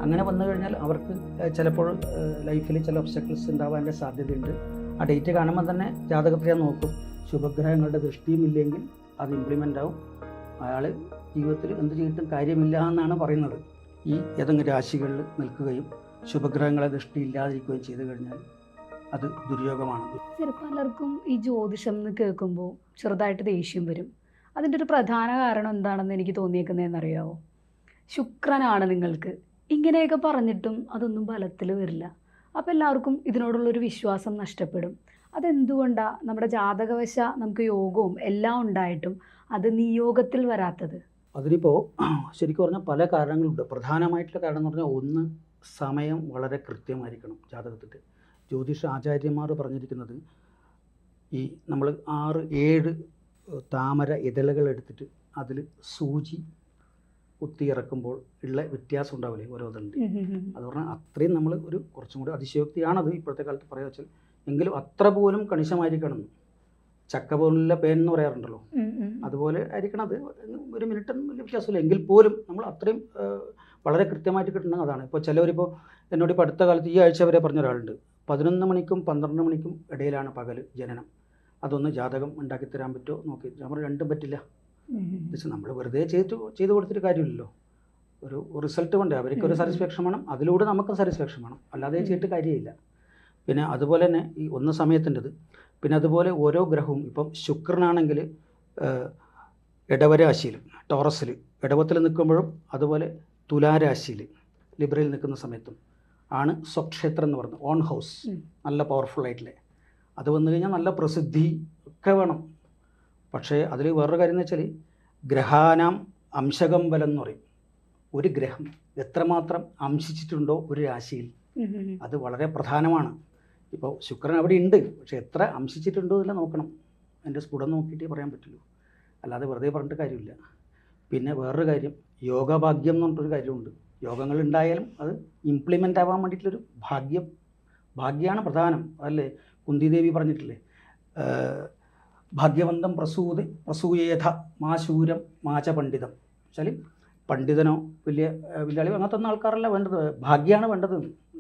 അങ്ങനെ വന്നു കഴിഞ്ഞാൽ അവർക്ക് ചിലപ്പോൾ ലൈഫിൽ ചില ഒബ്സ്റ്റക്കിൾസ് ഉണ്ടാവാനുള്ള സാധ്യതയുണ്ട്. ആ ഡേറ്റ് കാണുമ്പോൾ തന്നെ ജാതകത്തിൽ ഞാൻ നോക്കും, ശുഭഗ്രഹങ്ങളുടെ ദൃഷ്ടിയും ഇല്ലെങ്കിൽ അത് ഇംപ്ലിമെൻ്റ് ആവും, അയാൾ ജീവിതത്തിൽ എന്ത് ചെയ്തിട്ടും കാര്യമില്ല എന്നാണ് പറയുന്നത്. ഈ ഏതെങ്കിലും രാശികളിൽ നിൽക്കുകയും ശുഭഗ്രഹങ്ങളെ ദൃഷ്ടി ഇല്ലാതിരിക്കുകയും ചെയ്തു കഴിഞ്ഞാൽ അത് ദുര്യോഗമാണ്. പലർക്കും ഈ ജ്യോതിഷം എന്ന് കേൾക്കുമ്പോൾ ചെറുതായിട്ട് ദേഷ്യം വരും. അതിൻ്റെ ഒരു പ്രധാന കാരണം എന്താണെന്ന് എനിക്ക് തോന്നിയേക്കുന്നതെന്നറിയാവോ? ശുക്രനാണ് നിങ്ങൾക്ക്, ഇങ്ങനെയൊക്കെ പറഞ്ഞിട്ടും അതൊന്നും ഫലത്തിൽ വരില്ല. അപ്പോൾ എല്ലാവർക്കും ഇതിനോടുള്ളൊരു വിശ്വാസം നഷ്ടപ്പെടും. അതെന്തുകൊണ്ടാണ് നമ്മുടെ ജാതകവശ നമുക്ക് യോഗവും എല്ലാം ഉണ്ടായിട്ടും അത് നിയോഗത്തിൽ വരാത്തത്? അതിനിപ്പോൾ ശരിക്കും പറഞ്ഞാൽ പല കാരണങ്ങളുണ്ട്. പ്രധാനമായിട്ടുള്ള കാരണം എന്ന് പറഞ്ഞാൽ ഒന്ന്, സമയം വളരെ കൃത്യമായിരിക്കണം ജാതകത്തിൻ്റെ. ജ്യോതിഷ ആചാര്യന്മാർ പറഞ്ഞിരിക്കുന്നത് ഈ നമ്മൾ 6-7 താമര ഇതളുകൾ എടുത്തിട്ട് അതിൽ സൂചി കുത്തിയിറക്കുമ്പോൾ ഉള്ള വ്യത്യാസം ഉണ്ടാവില്ലേ ഓരോ ഇതുണ്ട്. അത് പറഞ്ഞാൽ അത്രയും നമ്മൾ ഒരു കുറച്ചും കൂടി അതിശയോക്തിയാണത് ഇപ്പോഴത്തെ കാലത്ത് പറയുക വെച്ചാൽ. എങ്കിലും അത്ര പോലും കണിശമായിരിക്കണം. ചക്ക പോലുള്ള പേൻ എന്ന് പറയാറുണ്ടല്ലോ, അതുപോലെ ആയിരിക്കണം അത്. ഒരു മിനിറ്റൊന്നും വലിയ വ്യത്യാസമില്ല, എങ്കിൽ പോലും നമ്മൾ അത്രയും വളരെ കൃത്യമായിട്ട് കിട്ടണം. അതാണ് ഇപ്പോൾ ചിലവരിപ്പോൾ എന്നോട് ഇപ്പോൾ അടുത്ത കാലത്ത് ഈ ആഴ്ച വരെ പറഞ്ഞ ഒരാളുണ്ട്, 11 മണിക്കും 12 മണിക്കും ഇടയിലാണ് പകൽ ജനനം, അതൊന്ന് ജാതകം ഉണ്ടാക്കി തരാൻ പറ്റുമോ നോക്കി. നമ്മൾ രണ്ടും പറ്റില്ല. നമ്മൾ വെറുതെ ചെയ്തു കൊടുത്തിട്ട് കാര്യമില്ലല്ലോ. ഒരു റിസൾട്ട് കൊണ്ട് അവർക്കൊരു സാറ്റിസ്ഫാക്ഷൻ വേണം, അതിലൂടെ നമുക്ക് സാറ്റിസ്ഫാക്ഷൻ വേണം, അല്ലാതെ ചെയ്തിട്ട് കാര്യമില്ല. പിന്നെ അതുപോലെ തന്നെ ഈ ഒന്ന് സമയത്തിൻ്റെത്. പിന്നെ അതുപോലെ ഓരോ ഗ്രഹവും ഇപ്പം ശുക്രനാണെങ്കിൽ ഇടവരാശിയിൽ ടോറസിൽ ഇടവത്തിൽ നിൽക്കുമ്പോഴും അതുപോലെ തുലാരാശിയിൽ ലിബ്രയിൽ നിൽക്കുന്ന സമയത്തും ആണ് സ്വക്ഷേത്രം എന്ന് പറയുന്നത്, ഓൺ ഹൗസ്, നല്ല പവർഫുൾ ആയിട്ടില്ലേ. അത് വന്നു കഴിഞ്ഞാൽ നല്ല പ്രസിദ്ധി ഒക്കെ വേണം. പക്ഷേ അതിൽ വേറൊരു കാര്യം എന്ന് വെച്ചാൽ ഗ്രഹാനാം അംശകം ബലം എന്ന് പറയും. ഒരു ഗ്രഹം എത്രമാത്രം അംശിച്ചിട്ടുണ്ടോ ഒരു രാശിയിൽ, അത് വളരെ പ്രധാനമാണ്. ഇപ്പോൾ ശുക്രൻ അവിടെ ഉണ്ട്, പക്ഷേ എത്ര അംശിച്ചിട്ടുണ്ടോ ഇല്ല നോക്കണം. അതിൻ്റെ സ്ഫുടം നോക്കിയിട്ടേ പറയാൻ പറ്റുള്ളൂ, അല്ലാതെ വെറുതെ പറഞ്ഞിട്ട് കാര്യമില്ല. പിന്നെ വേറൊരു കാര്യം, യോഗഭാഗ്യം എന്ന് പറഞ്ഞിട്ടൊരു കാര്യമുണ്ട്. യോഗങ്ങൾ ഉണ്ടായാലും അത് ഇംപ്ലിമെൻ്റ് ആവാൻ വേണ്ടിയിട്ടുള്ളൊരു ഭാഗ്യമാണ് പ്രധാനം. അതല്ലേ കുന്തിദേവി പറഞ്ഞിട്ടില്ലേ, ഭാഗ്യവന്തം പ്രസൂയേധ മാശൂരം മാച പണ്ഡിതം. വെച്ചാൽ പണ്ഡിതനോ വലിയ അളിവ് അങ്ങനത്തെ ഒന്നും ആൾക്കാരല്ല വേണ്ടത്, ഭാഗ്യമാണ് വേണ്ടത്.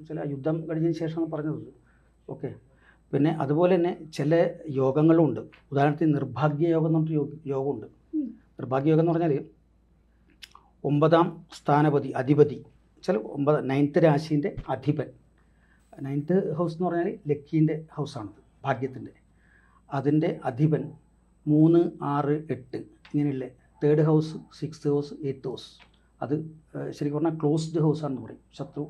ചില യുദ്ധം കഴിഞ്ഞതിന് ശേഷമാണ് പറഞ്ഞത്. ഓക്കെ. പിന്നെ അതുപോലെ തന്നെ ചില യോഗങ്ങളുണ്ട്. ഉദാഹരണത്തിന് നിർഭാഗ്യ യോഗം എന്ന് പറഞ്ഞിട്ട് യോഗമുണ്ട്. നിർഭാഗ്യ യോഗം എന്ന് പറഞ്ഞാൽ 9ാം സ്ഥാനപതി അധിപതി, ചില 9th രാശിൻ്റെ അധിപൻ. 9th ഹൗസ് എന്ന് പറഞ്ഞാൽ ലക്കീൻ്റെ ഹൗസാണത്, ഭാഗ്യത്തിൻ്റെ. അതിൻ്റെ അധിപൻ 3, 6, 8 ഇങ്ങനെയുള്ള 3rd house, 6th house, 8th house. അത് ശരിക്കും പറഞ്ഞാൽ ക്ലോസ്ഡ് ഹൗസാണെന്ന് പറയും, ശത്രു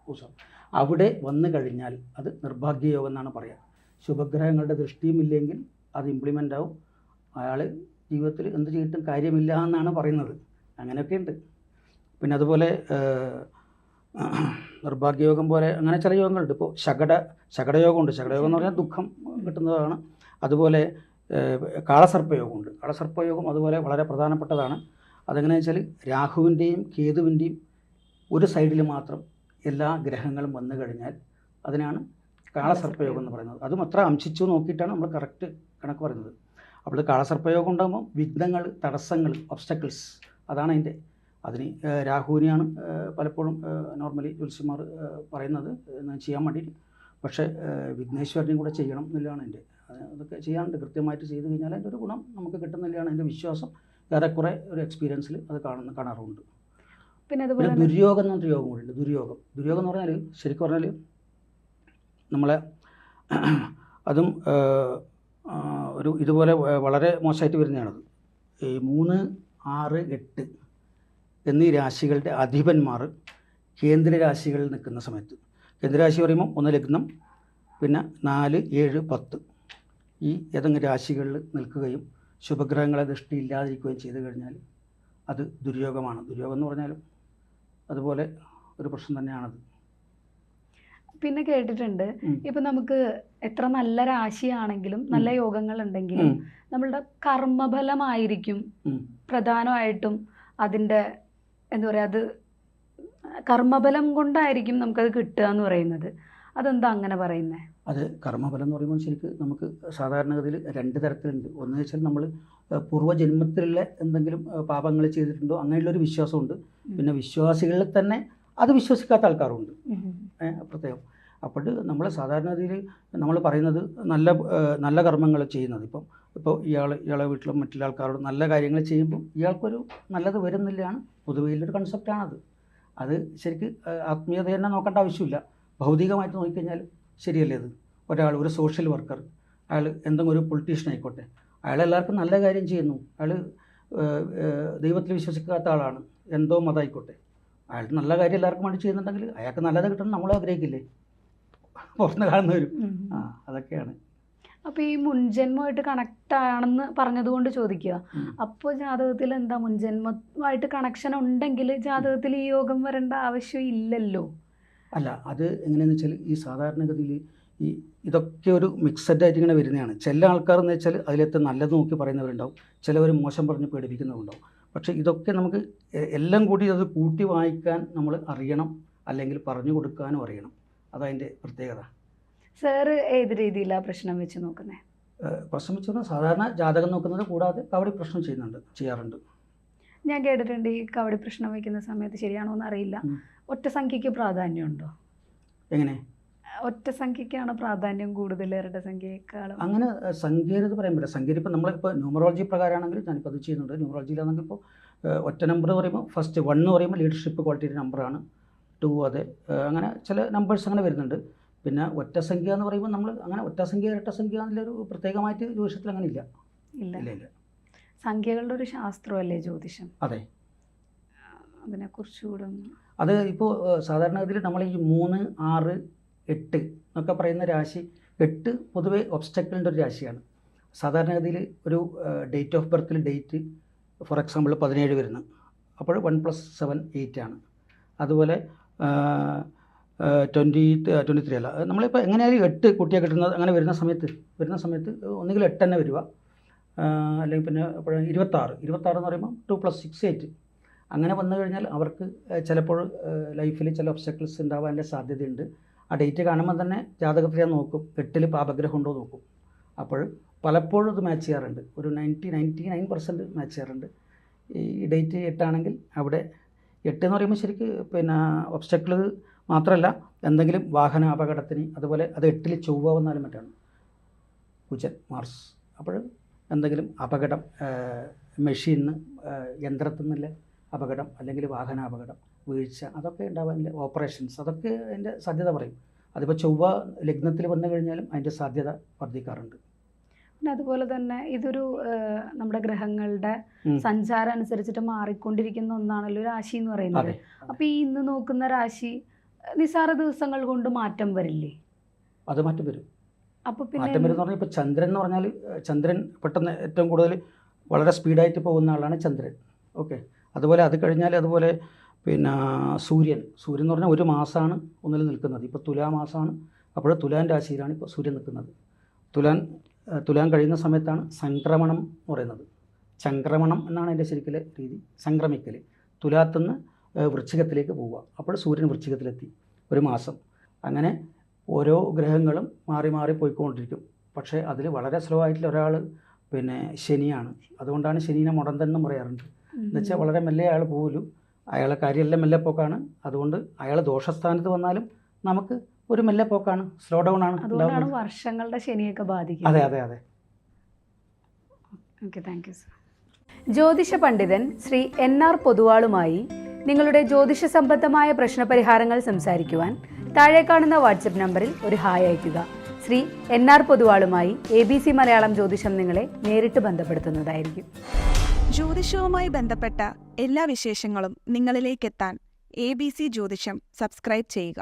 ഹൗസാണ്. അവിടെ വന്നു കഴിഞ്ഞാൽ അത് നിർഭാഗ്യയോഗം എന്നാണ് പറയുക. ശുഭഗ്രഹങ്ങളുടെ ദൃഷ്ടിയും ഇല്ലെങ്കിൽ അത് ഇംപ്ലിമെൻ്റ് ആവും, അയാൾ ജീവിതത്തിൽ എന്ത് ചെയ്തിട്ടും കാര്യമില്ല എന്നാണ് പറയുന്നത്. അങ്ങനെയൊക്കെ ഉണ്ട്. പിന്നെ അതുപോലെ നിർഭാഗ്യയോഗം പോലെ അങ്ങനെ ചില യോഗങ്ങളുണ്ട്. ഇപ്പോൾ ശകടയോഗമുണ്ട്. ശകടയോഗം എന്ന് പറഞ്ഞാൽ ദുഃഖം കിട്ടുന്നതാണ്. അതുപോലെ കാളസർപ്പയോഗമുണ്ട്. കാളസർപ്പയോഗം അതുപോലെ വളരെ പ്രധാനപ്പെട്ടതാണ്. അതെങ്ങനെയാണെന്ന് വെച്ചാൽ രാഹുവിൻ്റെയും കേതുവിൻ്റെയും ഒരു സൈഡിൽ മാത്രം എല്ലാ ഗ്രഹങ്ങളും വന്നു കഴിഞ്ഞാൽ അതിനാണ് കാളസർപ്പയോഗം എന്ന് പറയുന്നത്. അതും അത്ര അംശിച്ചു നോക്കിയിട്ടാണ് നമ്മൾ കറക്റ്റ് കണക്ക് പറയുന്നത്. അപ്പോൾ കാളസർപ്പയോഗം ഉണ്ടാകുമ്പോൾ വിഘ്നങ്ങൾ, തടസ്സങ്ങൾ, ഒബ്സ്റ്റക്കിൾസ്, അതാണ് അതിന് രാഹുവിനെയാണ് പലപ്പോഴും നോർമലി ജ്യോത്സ്യന്മാർ പറയുന്നത് ചെയ്യാൻ വേണ്ടിയിട്ട്. പക്ഷേ വിഘ്നേശ്വരനെയും കൂടെ ചെയ്യണം എന്നുള്ളതാണ് അതൊക്കെ ചെയ്യാറുണ്ട്. കൃത്യമായിട്ട് ചെയ്ത് കഴിഞ്ഞാൽ അതിൻ്റെ ഒരു ഗുണം നമുക്ക് കിട്ടുന്നില്ലാണ് എൻ്റെ വിശ്വാസം. ഏറെക്കുറെ ഒരു എക്സ്പീരിയൻസിൽ അത് കാണാറുണ്ട്. പിന്നെ ദുര്യോഗം എന്ന് പറഞ്ഞൊരു യോഗം കൂടിയുണ്ട്. ദുര്യോഗം എന്ന് പറഞ്ഞാൽ ശരിക്കും പറഞ്ഞാൽ നമ്മളെ അതും ഒരു ഇതുപോലെ വളരെ മോശമായിട്ട് വരുന്നതാണത്. ഈ 3, 6, 8 എന്നീ രാശികളുടെ അധിപന്മാർ കേന്ദ്ര രാശികളിൽ നിൽക്കുന്ന സമയത്ത്, കേന്ദ്രരാശി പറയുമ്പോൾ 1 ലഗ്നം, പിന്നെ 4, 7, 10 ഈ ഏതെങ്കിലും രാശികളിൽ നിൽക്കുകയും ശുഭഗ്രഹങ്ങളെ ദൃഷ്ടി ഇല്ലാതിരിക്കുകയും ചെയ്തു കഴിഞ്ഞാൽ അത് ദുര്യോഗമാണ്. ദുര്യോഗം എന്ന് പറഞ്ഞാലും അതുപോലെ ഒരു പ്രശ്നം തന്നെയാണത്. പിന്നെ കേട്ടിട്ടുണ്ട്, ഇപ്പം നമുക്ക് എത്ര നല്ല രാശിയാണെങ്കിലും നല്ല യോഗങ്ങൾ ഉണ്ടെങ്കിലും നമ്മളുടെ കർമ്മഫലമായിരിക്കും പ്രധാനമായിട്ടും അതിൻ്റെ എന്താ പറയുക, അത് കർമ്മഫലം കൊണ്ടായിരിക്കും നമുക്കത് കിട്ടുക എന്ന് പറയുന്നത്. അതെന്താ അങ്ങനെ പറയുന്നത്? അത് കർമ്മഫലം എന്ന് പറയുമ്പോൾ ശരിക്കും നമുക്ക് സാധാരണഗതിയിൽ 2 തരത്തിലുണ്ട്. ഒന്ന് വെച്ചാൽ നമ്മൾ പൂർവ്വജന്മത്തിലുള്ള എന്തെങ്കിലും പാപങ്ങൾ ചെയ്തിട്ടുണ്ടോ അങ്ങനെയുള്ളൊരു വിശ്വാസമുണ്ട്. പിന്നെ വിശ്വാസികളിൽ തന്നെ അത് വിശ്വസിക്കാത്ത ആൾക്കാരുണ്ട് പ്രത്യേകം. അപ്പോൾ നമ്മൾ സാധാരണഗതിയിൽ നമ്മൾ പറയുന്നത് നല്ല കർമ്മങ്ങൾ ചെയ്യുന്നത്. ഇപ്പോൾ ഇയാളെ വീട്ടിലും മറ്റുള്ള ആൾക്കാരോട് നല്ല കാര്യങ്ങൾ ചെയ്യുമ്പോൾ ഇയാൾക്കൊരു നല്ലത് വരുന്നില്ലാണ് പൊതുവെയുള്ളൊരു കൺസെപ്റ്റാണത്. അത് ശരിക്കും ആത്മീയത തന്നെ നോക്കേണ്ട ആവശ്യമില്ല. ഭൗതികമായിട്ട് നോക്കിക്കഴിഞ്ഞാൽ ശരിയല്ലേ അത്? ഒരു സോഷ്യൽ വർക്കർ, അയാൾ എന്തെങ്കിലും ഒരു പൊളിറ്റീഷ്യൻ ആയിക്കോട്ടെ, അയാൾ എല്ലാവർക്കും നല്ല കാര്യം ചെയ്യുന്നു. അയാൾ ദൈവത്തിൽ വിശ്വസിക്കാത്ത ആളാണ്, എന്തോ മതമായിക്കോട്ടെ, അയാൾ നല്ല കാര്യം എല്ലാവർക്കും വേണ്ടി ചെയ്യുന്നുണ്ടെങ്കിൽ അയാൾക്ക് നല്ലത് കിട്ടണം നമ്മൾ ആഗ്രഹിക്കില്ലേ? പുറത്ത് കാണുന്നവരും അതൊക്കെയാണ്. അപ്പോൾ ഈ മുൻജന്മമായിട്ട് കണക്റ്റ് ആണെന്ന് പറഞ്ഞതുകൊണ്ട് ചോദിക്കുക, അപ്പോൾ ജാതകത്തിൽ എന്താ മുൻജന്മമായിട്ട് കണക്ഷൻ ഉണ്ടെങ്കിൽ ജാതകത്തിൽ ഈ യോഗം വരേണ്ട ആവശ്യം ഇല്ലല്ലോ? അല്ല, അത് എങ്ങനെയാണെന്ന് വെച്ചാൽ ഈ സാധാരണഗതിയിൽ ഇതൊക്കെ ഒരു മിക്സഡ് ആയിട്ട് ഇങ്ങനെ വരുന്നതാണ്. ചില ആൾക്കാർ എന്ന് വെച്ചാൽ അതിലത്തെ നല്ലത് നോക്കി പറയുന്നവരുണ്ടാവും, ചിലവർ മോശം പറഞ്ഞ് പേടിപ്പിക്കുന്നവരുണ്ടാവും. പക്ഷേ ഇതൊക്കെ നമുക്ക് എല്ലാം കൂടി അത് കൂട്ടി വായിക്കാൻ നമ്മൾ അറിയണം, അല്ലെങ്കിൽ പറഞ്ഞു കൊടുക്കാനും അറിയണം. അതതിൻ്റെ പ്രത്യേകത. സാറ് ഏത് രീതിയിലാണ് പ്രശ്നം വെച്ച് നോക്കുന്നത്? പ്രശ്നം വെച്ച് പറഞ്ഞാൽ സാധാരണ ജാതകം നോക്കുന്നത് കൂടാതെ കവടി പ്രശ്നം ചെയ്യാറുണ്ട്. ഞാൻ കേട്ടിട്ടുണ്ട് ഈ കവടി പ്രശ്നം വയ്ക്കുന്ന സമയത്ത്, ശരിയാണോ എന്ന് അറിയില്ല, ഒറ്റ സംഖ്യയ്ക്ക് പ്രാധാന്യമുണ്ടോ? എങ്ങനെ? ഒറ്റ സംഖ്യയ്ക്കാണ് പ്രാധാന്യം കൂടുതൽ ഇരട്ട സംഖ്യയേക്കാളും? അങ്ങനെ സംഖ്യ എന്ന് പറയാൻ പറ്റില്ല. സംഖ്യ ഇപ്പോൾ നമ്മളിപ്പോൾ ന്യൂമറോളജി പ്രകാരമാണെങ്കിൽ ഞാനിപ്പോൾ അത് ചെയ്യുന്നുണ്ട്. ന്യൂമറോളജിയിലാണെങ്കിൽ ഇപ്പോൾ ഒറ്റ നമ്പർ എന്ന് പറയുമ്പോൾ ഫസ്റ്റ് 1 എന്ന് പറയുമ്പോൾ ലീഡർഷിപ്പ് ക്വാളിറ്റിയുടെ നമ്പറാണ്. 2 അതെ, അങ്ങനെ ചില നമ്പേഴ്സ് അങ്ങനെ വരുന്നുണ്ട്. പിന്നെ ഒറ്റ സംഖ്യ എന്ന് പറയുമ്പോൾ നമ്മൾ അങ്ങനെ ഒറ്റ സംഖ്യ ഇരട്ട സംഖ്യ എന്നുള്ളൊരു പ്രത്യേകമായിട്ട് ജ്യോതിഷത്തിൽ അങ്ങനെ ഇല്ല. ഇല്ല. സംഖ്യകളുടെ ഒരു ശാസ്ത്രമല്ലേ ജ്യോതിഷം? അതെ, അതിനെക്കുറിച്ചുകൂടെ അത് ഇപ്പോൾ സാധാരണഗതിയിൽ നമ്മൾ ഈ 3, 6, 8 എന്നൊക്കെ പറയുന്ന രാശി, 8 പൊതുവെ ഒബ്സ്റ്റക്കിളിൻ്റെ ഒരു രാശിയാണ്. സാധാരണഗതിയിൽ ഒരു ഡേറ്റ് ഓഫ് ബർത്തിൽ ഡേറ്റ് ഫോർ എക്സാമ്പിൾ 17 വരുന്നു, അപ്പോൾ 1 + 7 8 ആണ്. അതുപോലെ 23 അല്ല, നമ്മളിപ്പോൾ എങ്ങനെയായാലും 8 കുട്ടിയെ കിട്ടുന്നത് അങ്ങനെ വരുന്ന സമയത്ത് ഒന്നുകിൽ 8 തന്നെ വരിക, അല്ലെങ്കിൽ പിന്നെ അപ്പോൾ 26 എന്ന് പറയുമ്പോൾ 2 + 6 8. അങ്ങനെ വന്നു കഴിഞ്ഞാൽ അവർക്ക് ചിലപ്പോൾ ലൈഫിൽ ചില ഒബ്സ്റ്റക്കിൾസ് ഉണ്ടാവാനുള്ള സാധ്യതയുണ്ട്. ആ ഡേറ്റ് കാണുമ്പോൾ തന്നെ ജാതകത്തിൽ നോക്കും, 8ൽ പാപഗ്രഹം ഉണ്ടോ നോക്കും. അപ്പോൾ പലപ്പോഴും ഇത് മാച്ച് ചെയ്യാറുണ്ട്, ഒരു 99% മാച്ച് ചെയ്യാറുണ്ട്. ഈ ഡേറ്റ് 8 ആണെങ്കിൽ അവിടെ 8 എന്ന് പറയുമ്പോൾ ശരിക്ക് പിന്നെ ഒബ്സ്റ്റക്കിൾ മാത്രമല്ല, എന്തെങ്കിലും വാഹന അപകടത്തിന്, അതുപോലെ അത് 8ൽ ചൊവ്വ വന്നാലും മറ്റാണ്, കുജൻ മാർസ്. അപ്പോൾ എന്തെങ്കിലും അപകടം, മെഷീനിന്ന് യന്ത്രത്തിൽ നിന്നുള്ള അപകടം, അല്ലെങ്കിൽ വാഹന അപകടം, വീഴ്ച, അതൊക്കെ ഉണ്ടാവാനില്ല. ഓപ്പറേഷൻസ്, അതൊക്കെ അതിൻ്റെ സാധ്യത പറയും. അതിപ്പോൾ ചൊവ്വ ലഗ്നത്തിൽ വന്നു കഴിഞ്ഞാലും അതിൻ്റെ സാധ്യത വർദ്ധിക്കാറുണ്ട്. പിന്നെ അതുപോലെ തന്നെ ഇതൊരു നമ്മുടെ ഗ്രഹങ്ങളുടെ സഞ്ചാരം അനുസരിച്ചിട്ട് മാറിക്കൊണ്ടിരിക്കുന്ന ഒന്നാണല്ലോ രാശി എന്ന് പറയുന്നത്. അപ്പോൾ ഈ ഇന്ന് നോക്കുന്ന രാശി നിസ്സാര ദിവസങ്ങൾ കൊണ്ട് മാറ്റം വരില്ലേ? അത് മാറ്റം വരും. അപ്പോൾ പിന്നെ മാറ്റം വരും എന്ന് പറഞ്ഞാൽ ഇപ്പോൾ ചന്ദ്രൻ എന്ന് പറഞ്ഞാൽ ചന്ദ്രൻ പെട്ടെന്ന് ഏറ്റവും കൂടുതൽ വളരെ സ്പീഡായിട്ട് പോകുന്ന ആളാണ് ചന്ദ്രൻ. ഓക്കെ, അതുപോലെ അത് കഴിഞ്ഞാൽ അതുപോലെ പിന്നെ സൂര്യൻ എന്ന് പറഞ്ഞാൽ 1 മാസമാണ് ഒന്നിൽ നിൽക്കുന്നത്. ഇപ്പോൾ തുലാമാസമാണ്, അപ്പോൾ തുലാൻ രാശിയിലാണ് ഇപ്പോൾ സൂര്യൻ നിൽക്കുന്നത്. തുലാൻ കഴിയുന്ന സമയത്താണ് സംക്രമണം എന്ന് പറയുന്നത്. ചംക്രമണം എന്നാണ് അതിൻ്റെ ശരിക്കലെ രീതി, സംക്രമിക്കൽ. തുലാത്തുനിന്ന് വൃശ്ചികത്തിലേക്ക് പോവുക, അപ്പോൾ സൂര്യൻ വൃശ്ചികത്തിലെത്തി 1 മാസം. അങ്ങനെ ഓരോ ഗ്രഹങ്ങളും മാറി പോയിക്കൊണ്ടിരിക്കും. പക്ഷേ അതിൽ വളരെ സ്ലോ ആയിട്ടുള്ള ഒരാൾ പിന്നെ ശനിയാണ്. അതുകൊണ്ടാണ് ശനീനെ മുടന്തൻ പറയാറുണ്ട്. എന്നുവെച്ചാൽ വളരെ മെല്ലെ അയാൾ പോലും, അയാളെ കാര്യമെല്ലാം മെല്ലെ പോക്കാണ്. അതുകൊണ്ട് അയാൾ ദോഷസ്ഥാനത്ത് വന്നാലും നമുക്ക് ഒരു മെല്ലെ പോക്കാണ്, സ്ലോ ഡൗൺ ആണ്. അതുകൊണ്ടാണ് വർഷങ്ങളുടെ ശനിയൊക്കെ ബാധിക്കുന്നത്. അതെ. Okay, thank you sir. ജ്യോതിഷ പണ്ഡിതൻ ശ്രീ NR പൊതുവാളുമായി നിങ്ങളുടെ ജ്യോതിഷ സംബന്ധമായ പ്രശ്നപരിഹാരങ്ങൾ സംസാരിക്കുവാൻ താഴെ കാണുന്ന വാട്സപ്പ് നമ്പറിൽ ഒരു ഹായ് അയയ്ക്കുക. ശ്രീ NR പൊതുവാളുമായി ABC മലയാളം ജ്യോതിഷം നിങ്ങളെ നേരിട്ട് ബന്ധപ്പെടുത്തുന്നതായിരിക്കും. ജ്യോതിഷവുമായി ബന്ധപ്പെട്ട എല്ലാ വിശേഷങ്ങളും നിങ്ങളിലേക്കെത്താൻ ABC ജ്യോതിഷം സബ്സ്ക്രൈബ് ചെയ്യുക.